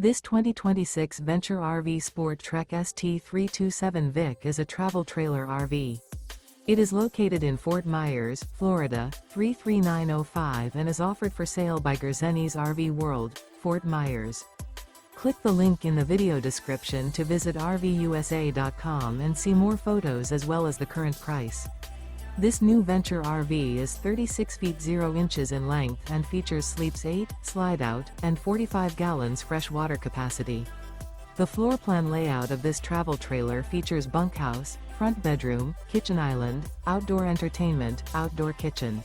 This 2026 Venture RV SportTrek ST327VIK is a travel trailer RV. It is located in Fort Myers, Florida, 33905 and is offered for sale by Gerzeny's RV World, Fort Myers. Click the link in the video description to visit RVUSA.com and see more photos as well as the current price. This new Venture RV is 36 feet 0 inches in length and features sleeps 8, Slideout, and 45 gallons fresh water capacity. The floor plan layout of this travel trailer features bunkhouse, front bedroom, kitchen island, outdoor entertainment, outdoor kitchen.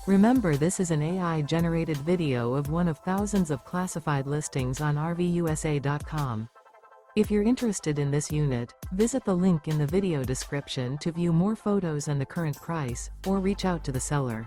Remember, this is an AI-generated video of one of thousands of classified listings on RVUSA.com. If you're interested in this unit, visit the link in the video description to view more photos and the current price, or reach out to the seller.